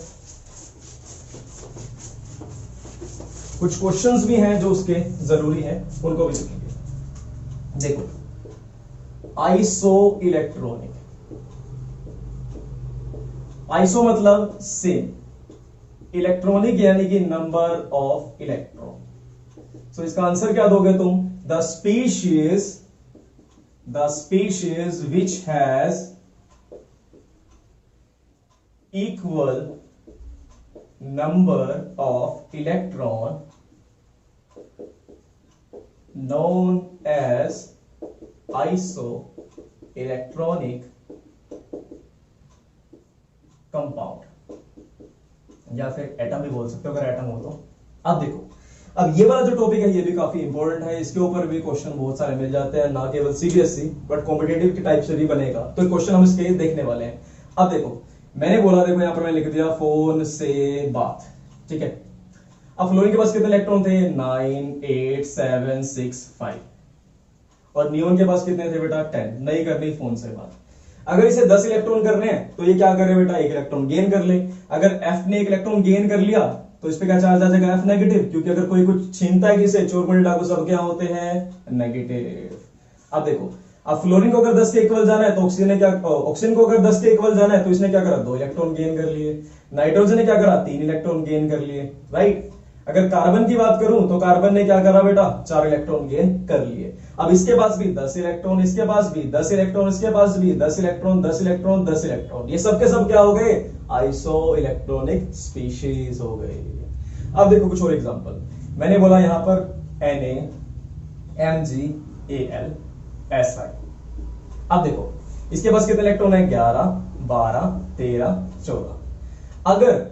कुछ क्वेश्चंस भी हैं जो उसके जरूरी हैं, उनको भी देखेंगे। देखो आइसो इलेक्ट्रॉनिक, आइसो मतलब सेम, इलेक्ट्रॉनिक यानी कि नंबर ऑफ इलेक्ट्रॉन। सो इसका आंसर क्या दोगे तुम? The species which has equal number of electron known as isoelectronic compound, या फिर एटम भी बोल सकते हो अगर एटम हो तो। अब देखो, अब ये वाला जो टॉपिक है ये भी काफी इंपॉर्टेंट है, इसके ऊपर भी क्वेश्चन बहुत सारे मिल जाते हैं, ना केवल सीबीएसई बट कॉम्पिटेटिव के टाइप से भी बनेगा, तो क्वेश्चन हम इसके देखने वाले हैं। अब देखो मैंने बोला, देखो यहां पर मैंने लिख दिया फोन से बात, ठीक है। अब फ्लोरीन के पास कितने इलेक्ट्रॉन थे? 9, 8, 7, 6, 5। और नियोन के पास कितने थे बेटा? 10। नहीं करनी फोन से बात। अगर इसे 10 इलेक्ट्रॉन करने हैं तो ये क्या करे बेटा? 1 इलेक्ट्रॉन गेन कर ले। अगर F ने 1 इलेक्ट्रॉन गेन कर लिया तो इस पे क्या चार्ज आ जाएगा? F नेगेटिव, क्योंकि अगर कोई कुछ छीनता है किसे, चोर पलट डाकू, सब क्या होते हैं? नेगेटिव। अब देखो, अब फ्लोरीन को अगर 10 के इक्वल जाना है तो ऑक्सीजन को अगर 10 के इक्वल जाना है तो इसने क्या करा? 2 इलेक्ट्रॉन गेन कर लिए। नाइट्रोजन ने क्या करा? 3 इलेक्ट्रॉन गेन कर लिए, राइट। अगर कार्बन की बात करूं तो कार्बन ने क्या करा बेटा? 4 इलेक्ट्रॉन गेन कर लिए। अब इसके पास भी 10 इलेक्ट्रॉन, इसके पास भी 10 इलेक्ट्रॉन, इसके पास भी 10 इलेक्ट्रॉन, 10 इलेक्ट्रॉन, 10 इलेक्ट्रॉन, ये सब के सब क्या हो गए? आइसो इलेक्ट्रॉनिक स्पीशीज हो गए। अब देखो कुछ और एग्जांपल, मैंने बोला यहां पर NaMgAlSi। अब देखो इसके पास कितने इलेक्ट्रॉन है? 11, 12, 13, 14। अगर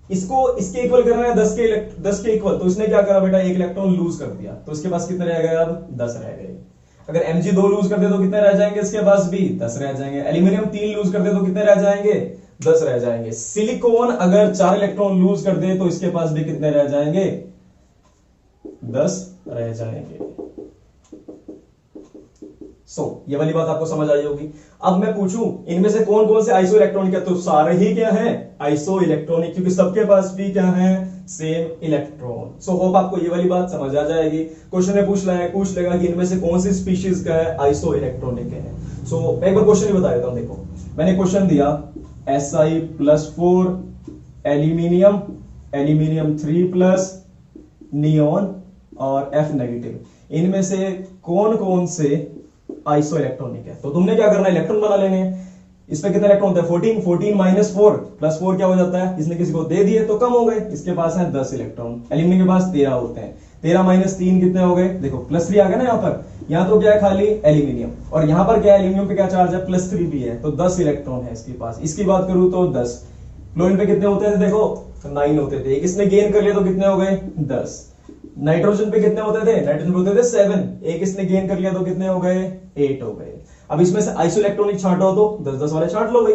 इसको इसके इक्वल करना है 10 के इक्वल, तो इसने क्या करा बेटा? 1 इलेक्ट्रॉन लूज कर दिया, तो इसके पास कितने रह गए? अब 10 रह गए। अगर Mg 2 लूज कर दे तो कितने रह जाएंगे? इसके पास भी 10 रह जाएंगे। एल्यूमिनियम 3 लूज कर दे तो कितने रह जाएंगे? 10 रह जाएंगे। सिलिकॉन अगर 4 इलेक्ट्रॉन लूज कर दे तो इसके पास भी कितने रह जाएंगे? 10 रह जाएंगे। ये वाली बात आपको समझ आई होगी। अब मैं पूछूं इनमें से कौन कौन से आइसो इलेक्ट्रॉनिक है, तो सारे ही क्या है? आइसो इलेक्ट्रॉनिक, क्योंकि सबके पास भी क्या है? Same electron. होप आपको ये वाली बात समझ आ जाएगी। क्वेश्चन में पूछ लेगा कि इनमें से कौन सी स्पीशीज का है आइसो इलेक्ट्रॉनिक है। एक बार क्वेश्चन ही बता देता हूं। देखो मैंने क्वेश्चन दिया Si+4 एल्यूमिनियम 3+, नियोन और F नेगेटिव, इनमें से कौन कौन से आइसो इलेक्ट्रॉनिक है। तो तुमने क्या करना है? इलेक्ट्रॉन बना लेने हैं। इस पे कितने इलेक्ट्रॉन होते हैं? 14, 14 - 4 + 4 क्या हो जाता है? इसने किसी को दे दिए तो कम हो गए। इसके पास है 10 इलेक्ट्रॉन, एल्यूमिनियम के पास 13 होते हैं। 13 - 3 कितने हो गए? देखो +3 आ गया ना यहाँ पर। यहाँ तो क्या है? खाली एल्यूमिनियम, और यहाँ पर क्या है? एल्यूमिनियम पे क्या चार्ज है? +3 भी है, तो 10 इलेक्ट्रॉन है इसके पास। इसकी बात करूं तो 10। क्लोरीन पे कितने होते थे? देखो 9 होते थे। एक इसने गेन कर लिया तो कितने हो गए? 10। नाइट्रोजन पे कितने होते थे? नाइट्रोजन पे होते थे 7। एक इसने गेन कर लिया तो कितने हो गए? 8 हो गए। अब इसमें से आइसो इलेक्ट्रॉनिक छांटो तो 10-10 वाले छांट लो भाई।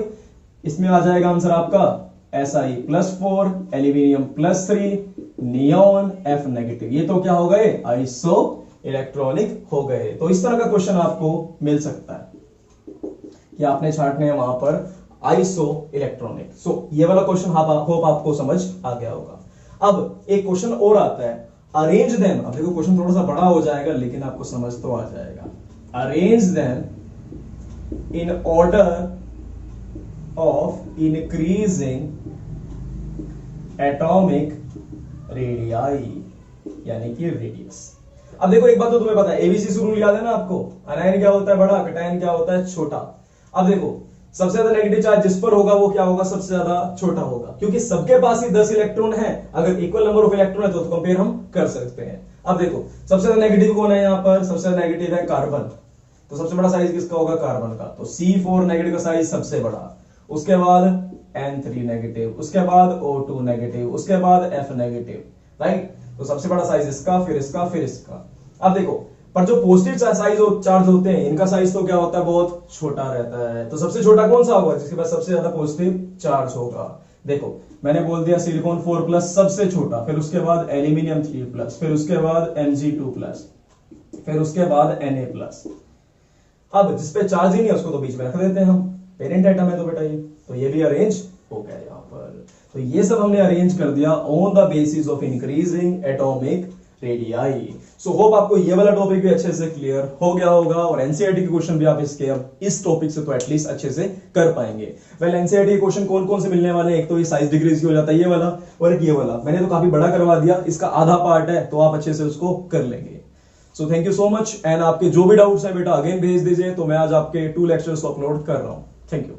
इसमें आ जाएगा आंसर आपका Si+4 aluminium +3 neon F negative. ये तो क्या हो गए? आइसो इलेक्ट्रॉनिक हो गए। तो इस तरह का क्वेश्चन आपको मिल सकता है कि आपने छांटने हैं वहां पर आइसो इलेक्ट्रॉनिक। ये वाला क्वेश्चन होप आपको समझ आ गया होगा। अब एक क्वेश्चन और आता है, अरेंज देम। अब देखो क्वेश्चन थोड़ा सा बड़ा हो जाएगा लेकिन आपको समझ तो आ जाएगा। Arrange them in order of increasing atomic radii, यानी कि रेडियस। अब देखो एक बात तो तुम्हें पता है, एबीसी रूल याद है ना आपको? अनायन क्या होता है? बड़ा। कैटायन क्या होता है? छोटा। अब देखो सबसे ज्यादा नेगेटिव चार्ज जिस पर होगा वो क्या होगा? सबसे ज्यादा छोटा होगा, क्योंकि सबके पास ही 10 इलेक्ट्रॉन है। अगर इक्वल नंबर ऑफ इलेक्ट्रॉन है तो कंपेयर हम कर सकते हैं। अब देखो सबसे ज्यादा नेगेटिव कौन है यहाँ पर? सबसे ज्यादा नेगेटिव है कार्बन, तो सबसे बड़ा साइज किसका होगा? कार्बन का। तो C4 नेगेटिव का साइज सबसे बड़ा, उसके बाद N3 नेगेटिव, उसके बाद O2 नेगेटिव, उसके बाद F नेगेटिव, राइट। तो सबसे बड़ा साइज इसका, फिर इसका, फिर इसका। अब देखो पर जो पॉजिटिव साइज चार्ज होते हैं इनका साइज तो क्या होता है? बहुत छोटा रहता है। तो सबसे छोटा कौन सा होगा? जिसके पास सबसे ज्यादा पॉजिटिव चार्ज होगा। देखो मैंने बोल दिया सिलिकॉन 4+ सबसे छोटा, फिर उसके बाद एल्यूमिनियम 3+, फिर उसके बाद Mg2+, फिर उसके बाद Na+। अब जिसपे चार्ज ही नहीं है उसको तो बीच में रख देते हैं हम, पेरेंट एटम है तो बेटा ये भी अरेंज हो गया यहां पर। तो ये सब हमने अरेंज कर दिया on the basis of increasing atomic radii. So hope आपको ये वाला टॉपिक भी अच्छे से क्लियर हो गया होगा, और एनसीईआरटी के क्वेश्चन भी आप इसके अब इस टॉपिक से तो एटलीस्ट अच्छे से कर पाएंगे। वेल एनसीईआरटी के क्वेश्चन कौन कौन से मिलने वाले हैं, एक तो ये साइज डिक्रीज की हो जाता है ये वाला, और एक ये वाला मैंने तो काफी बड़ा करवा दिया, इसका आधा पार्ट है तो आप अच्छे से उसको कर लेंगे। So thank you so much, and आपके जो भी डाउट्स हैं बेटा अगेन भेज दीजिए, तो मैं आज आपके 2 लेक्चर्स अपलोड कर रहा हूं। Thank you.